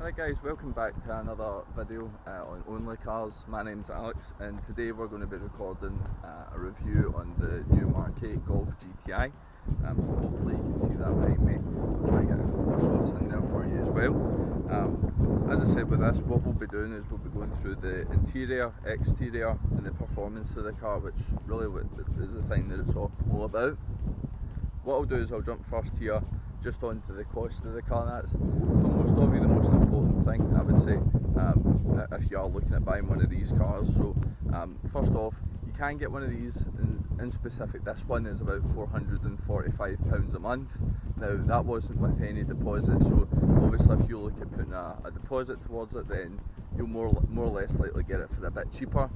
Hi guys, welcome back to another video on Only Cars. My name's Alex and today we're going to be recording a review on the new MK8 Golf GTI. So hopefully you can see that behind me. I'll try and get a couple of shots in there for you as well. As I said with this, what we'll be doing is we'll be going through the interior, exterior and the performance of the car, which really is the thing that it's all about. What I'll do is I'll jump first here just onto the cost of the car. That's for most of you the most important thing, I would say, if you are looking at buying one of these cars. So first off, you can get one of these in specific. This one is about £445 a month. Now that wasn't with any deposit, so obviously if you look at putting a deposit towards it, then you'll more or less likely get it for a bit cheaper.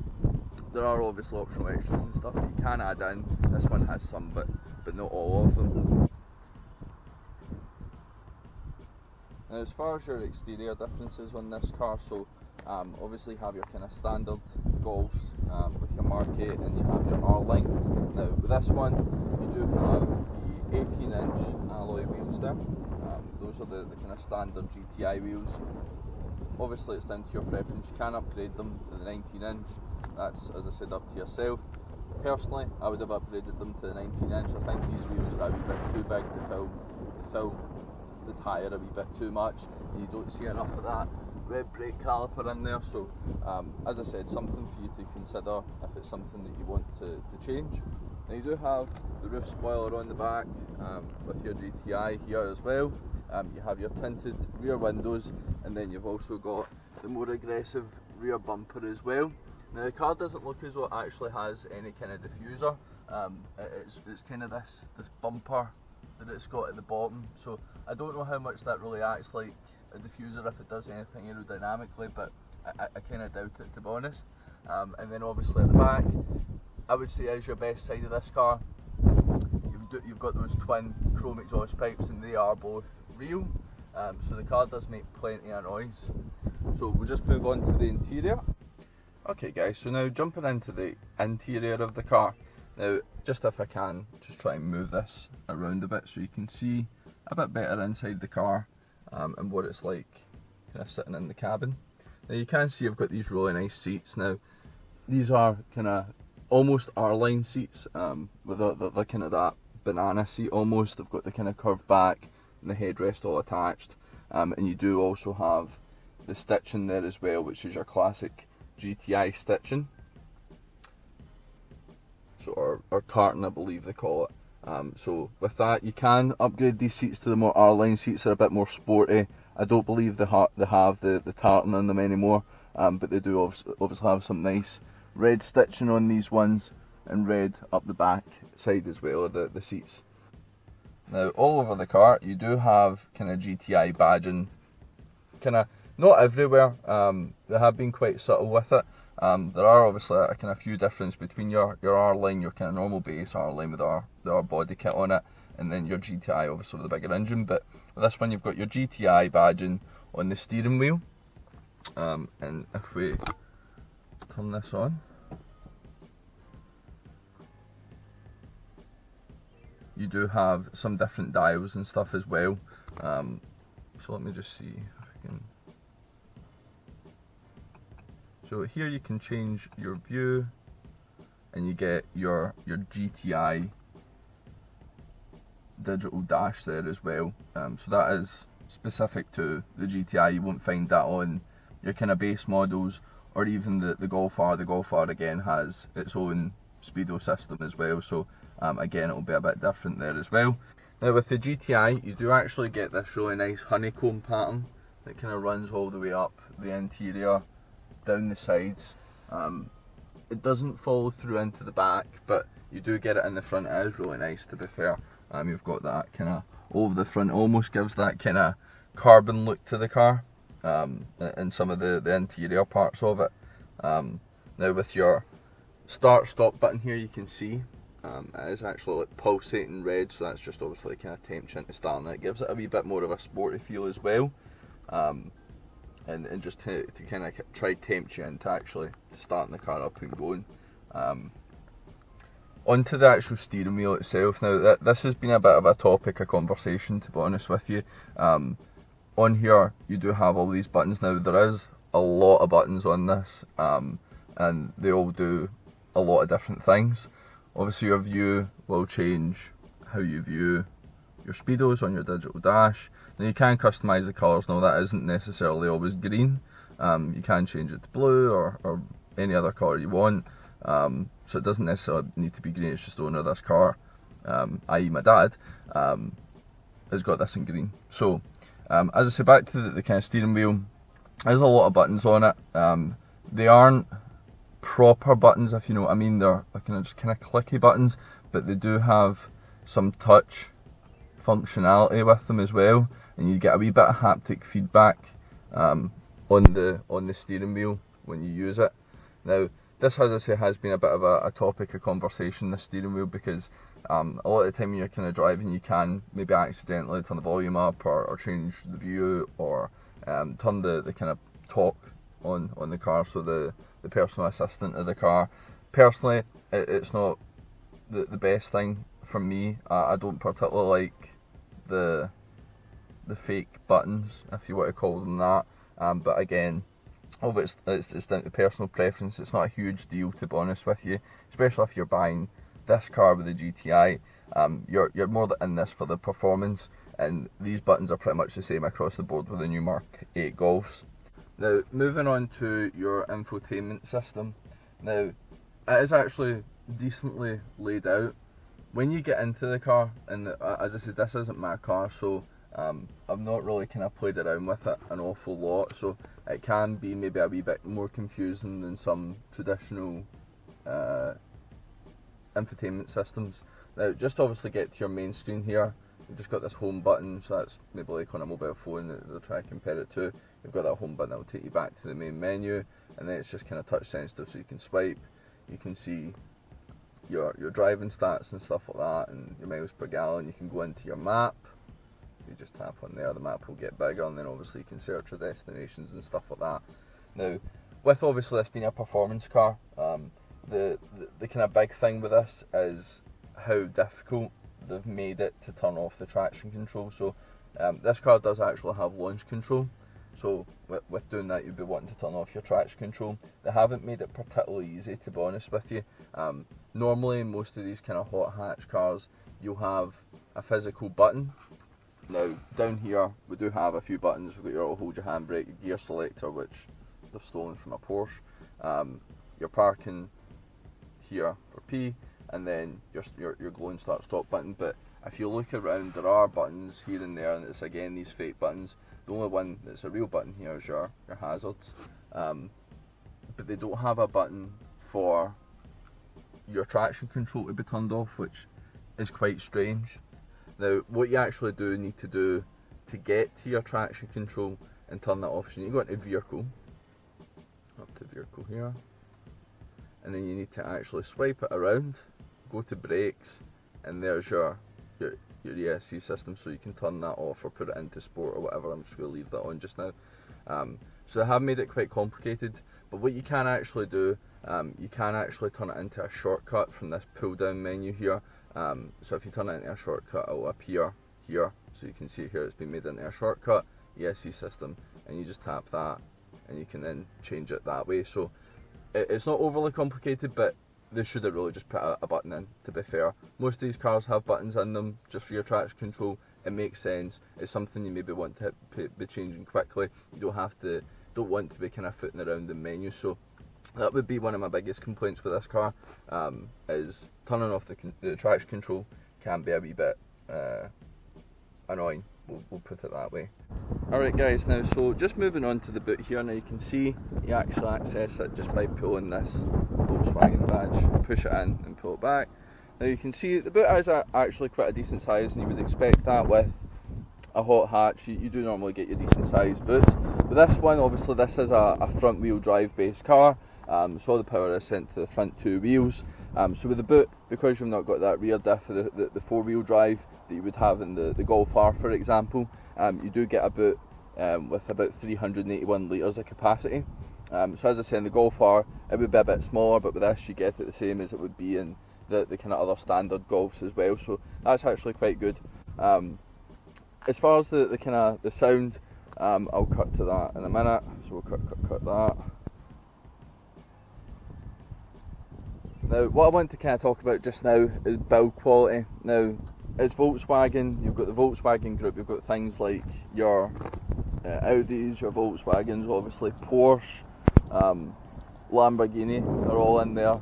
There are obviously optional extras and stuff that you can add in. This one has some, but not all of them. Now, as far as your exterior differences on this car, so obviously you have your kind of standard Golfs with your Mark 8 and you have your R-Line. Now with this one you do have the 18-inch alloy wheels there. Those are the kind of standard GTI wheels. Obviously it's down to your preference. You can upgrade them to the 19-inch. That's, as I said, up to yourself. Personally, I would have upgraded them to the 19-inch. I think these wheels are a wee bit too big to fill the tyre a wee bit too much, and you don't see enough of that red brake caliper in there. So as I said, something for you to consider if it's something that you want to change. Now you do have the roof spoiler on the back with your GTI here as well. You have your tinted rear windows, and then you've also got the more aggressive rear bumper as well. Now the car doesn't look as though it actually has any kind of diffuser. It's kind of this bumper that it's got at the bottom, so I don't know how much that really acts like a diffuser, if it does anything aerodynamically, but I kind of doubt it, to be honest. And then obviously at the back, I would say is your best side of this car. You've got those twin chrome exhaust pipes and they are both real, so the car does make plenty of noise. So we'll just move on to the interior. Okay guys, so now jumping into the interior of the car. Now, just if I can, just try and move this around a bit so you can see a bit better inside the car and what it's like kind of sitting in the cabin. Now you can see I've got these really nice seats. Now, these are kind of almost R-Line seats with the kind of that banana seat almost. They've got the kind of curved back and the headrest all attached. And you do also have the stitching there as well, which is your classic GTI stitching. So, or tartan, I believe they call it. So with that, you can upgrade these seats to the more R-Line seats. They're a bit more sporty. I don't believe they have the tartan in them anymore, but they do obviously have some nice red stitching on these ones, and red up the back side as well of the seats. Now all over the car you do have kind of GTI badging, kind of not everywhere. They have been quite subtle with it. There are obviously a kind of few difference between your R-Line, your kind of normal base R-Line with our body kit on it, and then your GTI obviously with the bigger engine. But with this one you've got your GTI badging on the steering wheel, and if we turn this on, you do have some different dials and stuff as well. So let me just see if I can. So here you can change your view, and you get your GTI digital dash there as well. So that is specific to the GTI. You won't find that on your kind of base models or even the Golf R. The Golf R again has its own speedo system as well, so again it'll be a bit different there as well. Now with the GTI you do actually get this really nice honeycomb pattern that kind of runs all the way up the interior, down the sides. It doesn't follow through into the back, but you do get it in the front. It is really nice, to be fair. You've got that kind of over the front, almost gives that kind of carbon look to the car in some of the interior parts of it. Now with your start stop button here, you can see it is actually like pulsating red, so that's just obviously kind of tempts you into starting it. It gives it a wee bit more of a sporty feel as well. And just to kind of try to tempt you into actually starting the car up and going. Onto the actual steering wheel itself. Now this has been a bit of a topic of conversation, to be honest with you. on here you do have all these buttons. Now there is a lot of buttons on this, and they all do a lot of different things. Obviously your view will change how you view your speedos on your digital dash. Now you can customise the colours. Now that isn't necessarily always green. You can change it to blue or any other colour you want. So it doesn't necessarily need to be green. It's just the owner of this car, i.e. my dad, has got this in green. So as I say, back to the kind of steering wheel, there's a lot of buttons on it. They aren't proper buttons, if you know what I mean. They're kind of clicky buttons, but they do have some touch functionality with them as well, and you get a wee bit of haptic feedback on the steering wheel when you use it. Now this, as I say, has been a bit of a topic of conversation, this steering wheel, because a lot of the time when you're kind of driving, you can maybe accidentally turn the volume up or change the view, or turn the kind of talk on the car, so the personal assistant of the car. Personally, it's not the best thing for me. I don't particularly like the fake buttons, if you want to call them that, but again, it's down to personal preference. It's not a huge deal, to be honest with you, especially if you're buying this car with a GTI. You're more in this for the performance, and these buttons are pretty much the same across the board with the new MK8 Golfs. Now moving on to your infotainment system. Now it is actually decently laid out. When you get into the car, and as I said, this isn't my car, so I've not really kind of played around with it an awful lot, so it can be maybe a wee bit more confusing than some traditional infotainment systems. Now just obviously get to your main screen here. You've just got this home button, so that's maybe like on a mobile phone that they'll try to compare it to. You've got that home button that will take you back to the main menu, and then it's just kind of touch sensitive, so you can swipe, you can see your driving stats and stuff like that, and your miles per gallon. You can go into your map. You just tap on there, the map will get bigger, and then obviously you can search your destinations and stuff like that. Now, with obviously this being a performance car, the kind of big thing with this is how difficult they've made it to turn off the traction control. So this car does actually have launch control, so with doing that you'd be wanting to turn off your traction control. They haven't made it particularly easy, to be honest with you. Normally in most of these kind of hot hatch cars you'll have a physical button. Now down here we do have a few buttons. We've got your hold your handbrake, your gear selector, which they've stolen from a Porsche, your parking here for P, and then your glowing start stop button. But if you look around, there are buttons here and there, and it's again these fake buttons. The only one that's a real button here is your hazards, but they don't have a button for your traction control to be turned off, which is quite strange. Now what you actually do need to do to get to your traction control and turn that off is you need to go into vehicle, up to vehicle here, and then you need to actually swipe it around, go to brakes, and there's your ESC system, so you can turn that off or put it into sport or whatever. I'm just going to leave that on just now. So they have made it quite complicated, but what you can actually do, you can actually turn it into a shortcut from this pull down menu here. So if you turn it into a shortcut, it will appear here, so you can see here it's been made into a shortcut ESC system, and you just tap that and you can then change it that way. So it's not overly complicated, but they should have really just put a button in, to be fair. Most of these cars have buttons in them just for your traction control. It makes sense. It's something you maybe want to be changing quickly. You don't want to be kind of footing around the menu. So that would be one of my biggest complaints with this car, is turning off the traction control can be a wee bit annoying, we'll put it that way. Alright guys, now so just moving on to the boot here. Now you can see you actually access it just by pulling this Volkswagen badge, push it in and pull it back. Now you can see the boot is actually quite a decent size, and you would expect that with a hot hatch. You do normally get your decent sized boots. But this one, obviously this is a front wheel drive based car, so all the power is sent to the front two wheels. So with the boot, because you've not got that rear diff of the four wheel drive that you would have in the Golf R, for example, you do get a boot with about 381 litres of capacity. So as I say, in the Golf R it would be a bit smaller, but with this you get it the same as it would be in the kind of other standard Golfs as well, so that's actually quite good. As far as the kind of the sound, I'll cut to that in a minute, so we'll cut that. Now, what I want to kind of talk about just now is build quality. Now, it's Volkswagen, you've got the Volkswagen group, you've got things like your Audis, your Volkswagens, obviously Porsche, Lamborghini are all in there.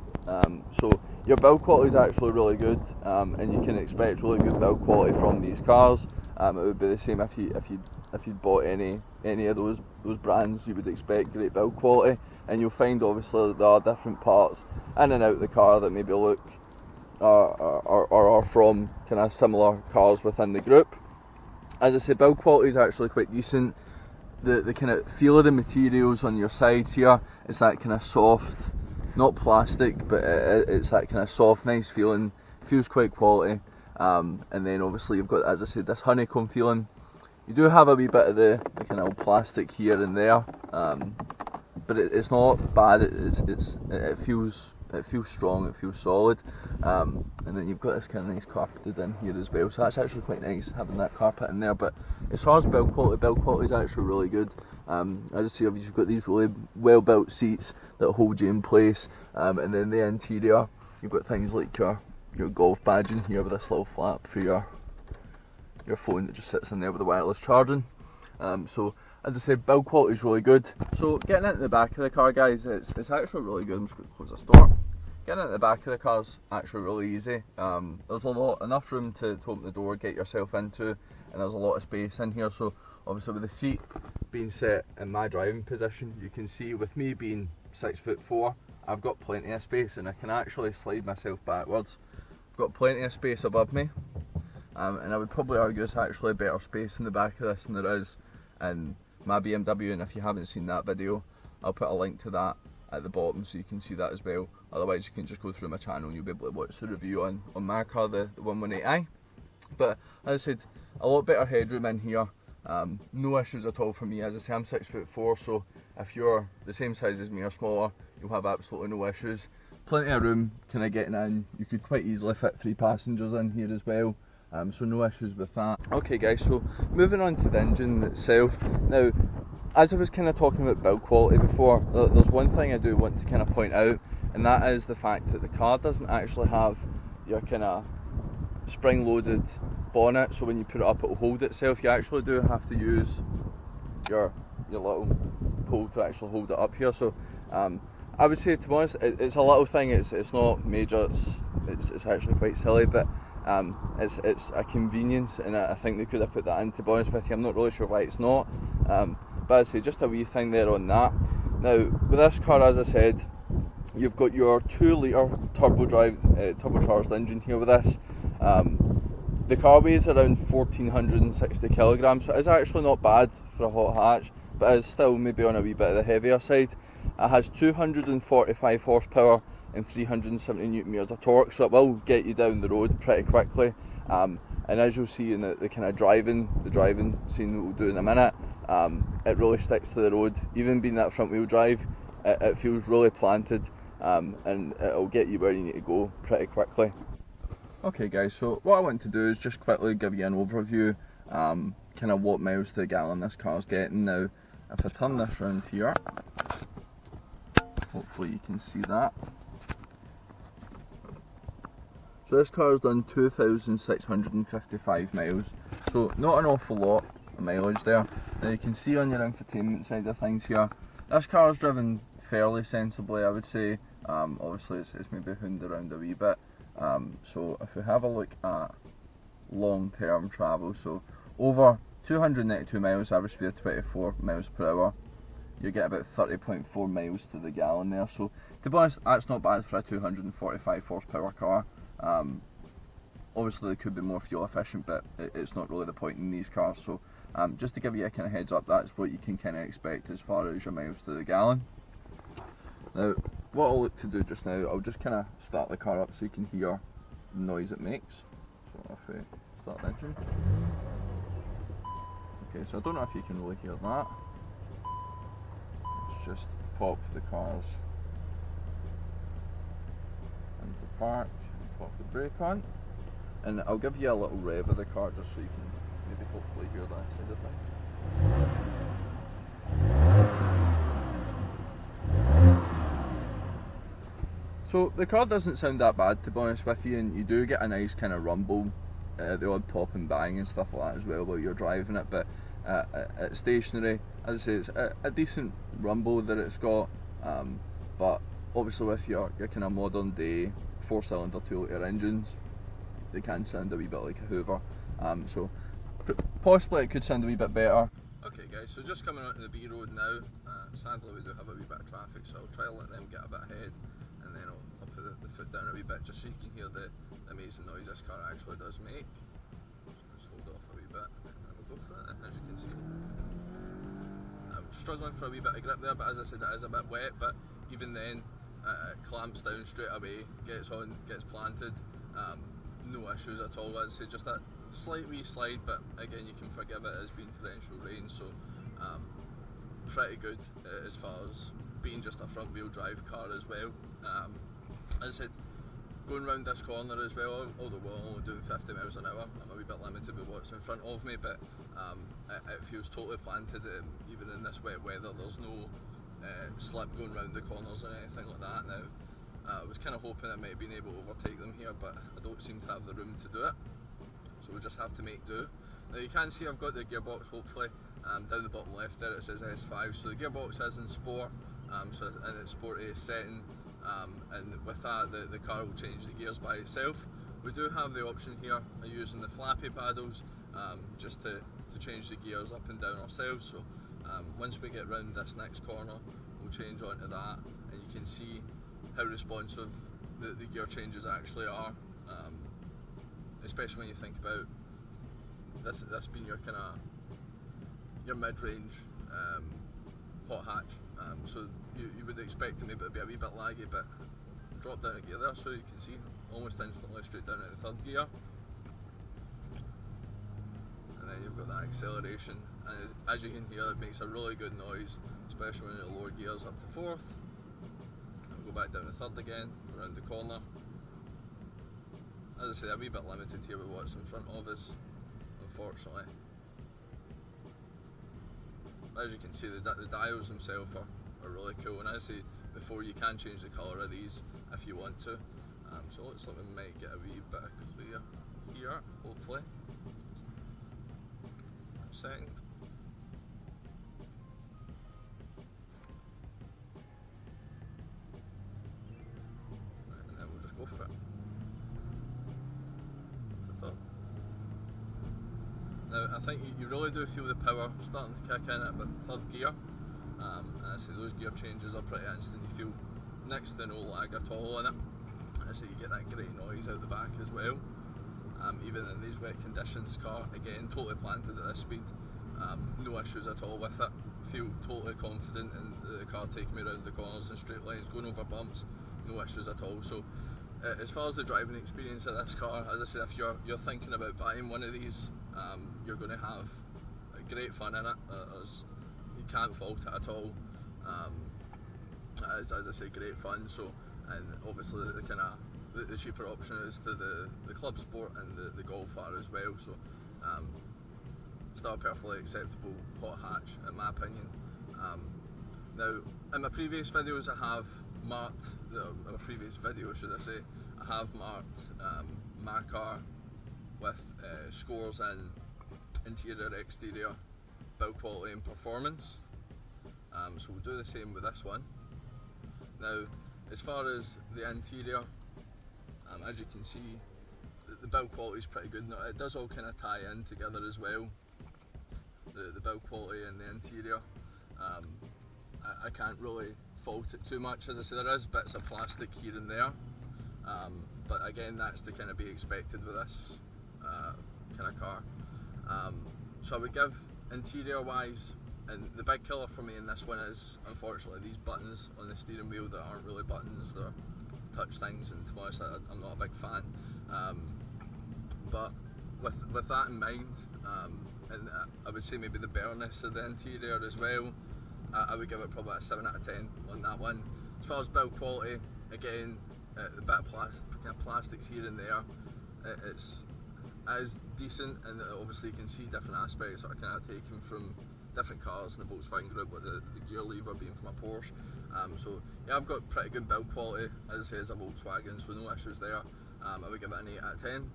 So your build quality is actually really good, and you can expect really good build quality from these cars. It would be the same if you'd bought any of those brands. You would expect great build quality, and you'll find obviously that there are different parts in and out of the car that maybe look are from kind of similar cars within the group. As I say, build quality is actually quite decent. The kind of feel of the materials on your sides here is that kind of soft, not plastic, but it's that kind of soft, nice feeling. Feels quite quality. And then obviously you've got, as I said, this honeycomb feeling. You do have a wee bit of the kind of plastic here and there, but it's not bad. It feels strong. It feels solid. And then you've got this kind of nice carpeted in here as well. So that's actually quite nice having that carpet in there. But as far as build quality is actually really good. As I say, you've got these really well built seats that hold you in place, and then the interior, you've got things like your golf badge in here with this little flap for your phone that just sits in there with the wireless charging. So as I said, build quality is really good. So getting into the back of the car, guys, it's actually really good. I'm just going to close this door. Getting into the back of the car is actually really easy. There's enough room to open the door, get yourself into, and there's a lot of space in here. So obviously with the seat being set in my driving position, you can see with me being 6'4", I've got plenty of space, and I can actually slide myself backwards. I've got plenty of space above me, and I would probably argue it's actually better space in the back of this than there is in my BMW. And if you haven't seen that video, I'll put a link to that at the bottom so you can see that as well. Otherwise you can just go through my channel and you'll be able to watch the review on my car, the 118i. But as I said, a lot better headroom in here. No issues at all for me. As I say, I'm 6'4", so if you're the same size as me or smaller, you'll have absolutely no issues. Plenty of room kind of getting in. You could quite easily fit 3 passengers in here as well. So no issues with that. Okay guys, so moving on to the engine itself. Now, as I was kind of talking about build quality before, there's one thing I do want to kind of point out, and that is the fact that the car doesn't actually have your kind of spring-loaded bonnet, so when you put it up it will hold itself. You actually do have to use your little pole to actually hold it up here. So I would say, to be honest, it's a little thing. It's not major. It's actually quite silly, but it's a convenience, and I think they could have put that in. To be honest with you, I'm not really sure why it's not. But I'd say just a wee thing there on that. Now with this car, as I said, you've got your 2-litre turbocharged engine here with this. The car weighs around 1460 kilograms, so it's actually not bad for a hot hatch, but it's still maybe on a wee bit of the heavier side. It has 245 horsepower and 370 newton meters of torque, so it will get you down the road pretty quickly. And as you'll see in the kind of driving scene that we'll do in a minute, it really sticks to the road. Even being that front wheel drive, it feels really planted, and it'll get you where you need to go pretty quickly. Okay guys, so what I want to do is just quickly give you an overview, kind of what miles to the gallon this car's getting. Now, if I turn this around here, hopefully you can see that. So this car's done 2,655 miles, so not an awful lot of mileage there. Now you can see on your infotainment side of things here, this car's driven fairly sensibly, I would say. Obviously it's maybe hooned around a wee bit. So if we have a look at long-term travel, so over 292 miles, average speed of 24 miles per hour, you get about 30.4 miles to the gallon there. So to be honest, that's not bad for a 245 horsepower car. Obviously they could be more fuel efficient, but it's not really the point in these cars. So just to give you a kind of heads up, that's what you can kind of expect as far as your miles to the gallon. Now what I'll look to do just now, I'll just kind of start the car up so you can hear the noise it makes. So if we start the engine. Okay, so I don't know if you can really hear that. Let's just pop the cars into park and pop the brake on. And I'll give you a little rev of the car just so you can maybe hopefully hear that side of things. So the car doesn't sound that bad, to be honest with you, and you do get a nice kind of rumble, the odd pop and bang and stuff like that as well while you're driving it. But at stationary, as I say, it's a decent rumble that it's got. But obviously with your kind of modern day 4-cylinder 2-litre engines, they can sound a wee bit like a Hoover. So possibly it could sound a wee bit better. Okay guys, so just coming onto the B road now. Sadly we do have a wee bit of traffic, so I'll try to let them get a bit ahead, and then I'll put the foot down a wee bit just so you can hear the amazing noise this car actually does make. Just hold off a wee bit and then we'll go for it. As you can see, I'm struggling for a wee bit of grip there, but as I said, it is a bit wet, but even then it clamps down straight away, gets on, gets planted, no issues at all. As I say, just that slight wee slide, but again you can forgive it as being torrential rain, so pretty good as far as being just a front wheel drive car as well. As I said, going round this corner as well, although we're only doing 50 miles an hour, I'm a wee bit limited with what's in front of me, but it feels totally planted. Even in this wet weather, there's no slip going round the corners or anything like that. Now I was kind of hoping I might have been able to overtake them here, but I don't seem to have the room to do it, so we'll just have to make do. Now you can see I've got the gearbox, hopefully, down the bottom left there it says S5, so the gearbox is in sport, so in its sport A setting, and with that the car will change the gears by itself. We do have the option here of using the flappy paddles just to change the gears up and down ourselves, so once we get round this next corner we'll change onto that, and you can see how responsive the gear changes actually are, especially when you think about this being your kind of your mid-range hot hatch, so you would expect it maybe to be a wee bit laggy, but drop down a gear there so you can see almost instantly straight down into the 3rd gear, and then you've got that acceleration, and as you can hear it makes a really good noise, especially when you lower gears up to 4th, and go back down to 3rd again, around the corner. As I say, a wee bit limited here with what's in front of us, unfortunately. As you can see, the dials themselves are really cool, and as I say before, you can change the colour of these if you want to. So it looks like we might get a wee bit of clear here, hopefully. A second. And then we'll just go for it. Now I think you really do feel the power starting to kick in at about 3rd gear, and I say those gear changes are pretty instant. You feel next to no lag at all on it. I say you get that great noise out the back as well. Even in these wet conditions, car again totally planted at this speed, no issues at all with it. Feel totally confident in the car taking me around the corners and straight lines, going over bumps, no issues at all. So as far as the driving experience of this car, as I said, if you're thinking about buying one of these, you're going to have great fun in it. You can't fault it at all. As I say, great fun. So, and obviously the cheaper option is to the Club Sport and the Golf R as well. So still a perfectly acceptable hot hatch in my opinion. Now in my previous videos I have marked, in my previous video should I say, I have marked my car with scores in interior, exterior, build quality and performance. So we'll do the same with this one. Now as far as the interior, as you can see, the build quality is pretty good. Now it does all kind of tie in together as well, the build quality and the interior. I can't really fault it too much. As I said, there is bits of plastic here and there, but again that's to kind of be expected with this kind of car. So I would give interior wise, and the big killer for me in this one is unfortunately these buttons on the steering wheel that aren't really buttons, they're touch things, and to be honest I'm not a big fan. But with that in mind, and I would say maybe the bareness of the interior as well, I would give it probably a 7 out of 10 on that one. As far as build quality, again, the bit of plastics here and there, it's decent, and obviously you can see different aspects that are kind of taken from different cars in the Volkswagen group, with the gear lever being from a Porsche. So yeah, I've got pretty good build quality, as I say, as a Volkswagen, so no issues there. I would give it an 8 out of 10.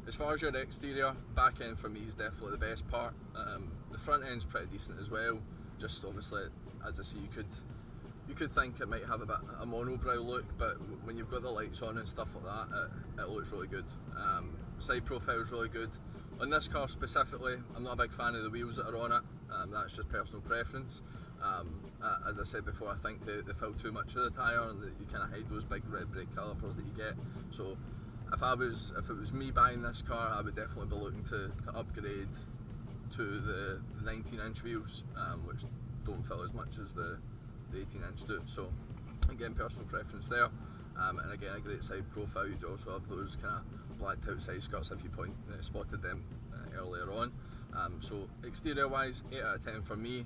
As far as your exterior, back end for me is definitely the best part. The front end's pretty decent as well. Just obviously, as I say, you could think it might have a bit a monobrow look, but when you've got the lights on and stuff like that, it looks really good. Side profile is really good. On this car specifically, I'm not a big fan of the wheels that are on it. That's just personal preference. As I said before, I think they fill too much of the tyre, and that you kind of hide those big red brake calipers that you get. So if it was me buying this car, I would definitely be looking to upgrade to the 19-inch wheels, which don't fill as much as the 18-inch do. So again, personal preference there. And again, a great side profile. You do also have those kind of blacked out side skirts if you spotted them earlier on. So exterior wise, 8 out of 10 for me.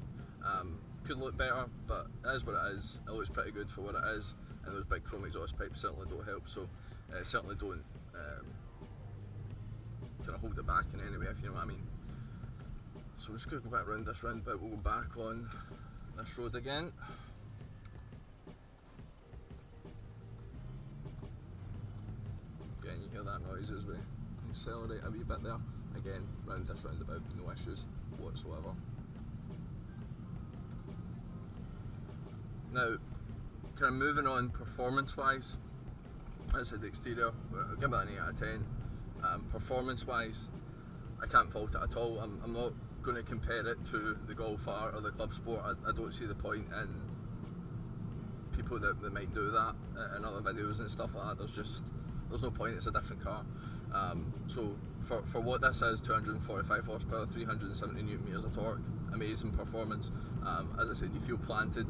Could look better, but it is what it is. It looks pretty good for what it is, and those big chrome exhaust pipes certainly don't help. So certainly don't kind of hold it back in any way, if you know what I mean. So we're just going to go back around this roundabout. We'll go back on this road again. Again, you hear that noise as we accelerate a wee bit there. Again, round this roundabout, no issues whatsoever. Now, kind of moving on performance-wise, as I said, the exterior, I'll give it an 8 out of 10. Performance-wise, I can't fault it at all. I'm not going to compare it to the Golf R or the Club Sport. I don't see the point in people that might do that in other videos and stuff like that. There's no point. It's a different car. So for what this is, 245 horsepower, 370 newton meters of torque, amazing performance. As I said, you feel planted.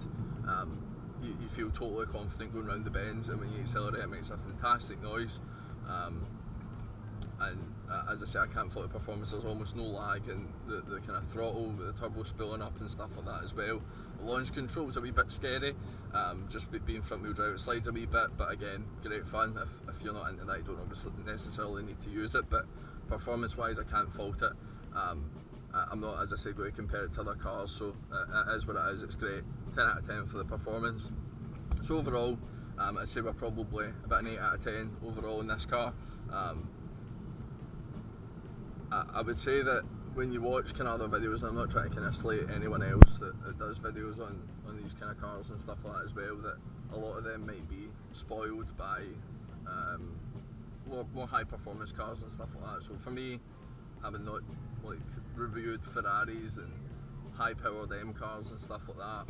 You feel totally confident going around the bends, and when you accelerate, it makes a fantastic noise. And as I say, I can't fault the performance. There's almost no lag in the kind of throttle, with the turbo spooling up and stuff like that as well. The launch control is a wee bit scary, just being front wheel drive, it slides a wee bit, but again, great fun. If you're not into that, you don't obviously necessarily need to use it, but performance wise, I can't fault it. I'm not, as I say, going to compare it to other cars, so it is what it is. It's great. 10 out of 10 for the performance. So overall, I'd say we're probably about an 8 out of 10 overall in this car. I would say that when you watch kind of other videos, and I'm not trying to kind of slate anyone else that does videos on these kind of cars and stuff like that as well, that a lot of them might be spoiled by more high performance cars and stuff like that. So for me, having not like reviewed Ferraris and high powered M cars and stuff like that,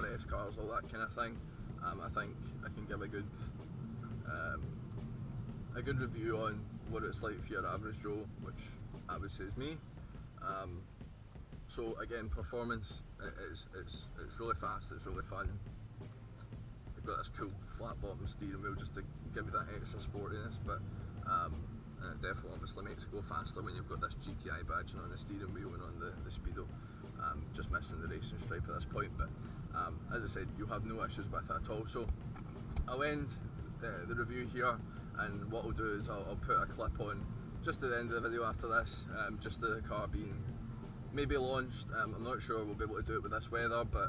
RS cars, all that kind of thing, I think I can give a good review on what it's like for your average Joe, which I would say is me. So again, performance, it's really fast, it's really fun. You've got this cool flat bottom steering wheel just to give you that extra sportiness, but it definitely obviously makes it go faster when you've got this GTI badging on the steering wheel and on the Speedo. Just missing the racing stripe at this point, but as I said, you have no issues with it at all. So I'll end the review here, and what I'll do is I'll put a clip on just at the end of the video after this, just the car being maybe launched. I'm not sure we'll be able to do it with this weather, but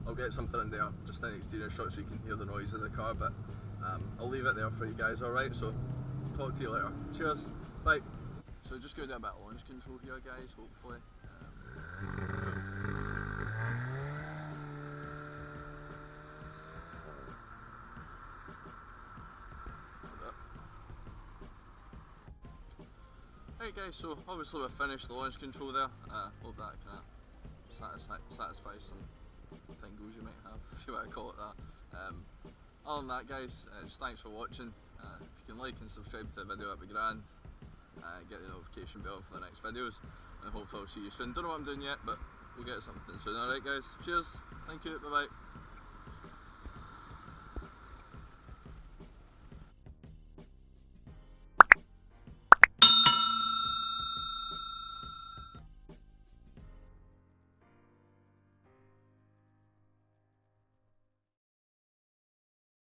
I'll get something in there, just an exterior shot so you can hear the noise of the car, but I'll leave it there for you guys, alright? So talk to you later. Cheers, bye. So just going to do a bit of launch control here, guys, hopefully. Right guys, so obviously we've finished the launch control there. Hope that kind of satisfies some tingles you might have, if you want to call it that. Other than that guys, just thanks for watching. If you can like and subscribe to the video, that'd be grand. Get the notification bell for the next videos, and hopefully I'll see you soon. Don't know what I'm doing yet, but we'll get something soon. Alright guys, cheers, thank you, bye bye.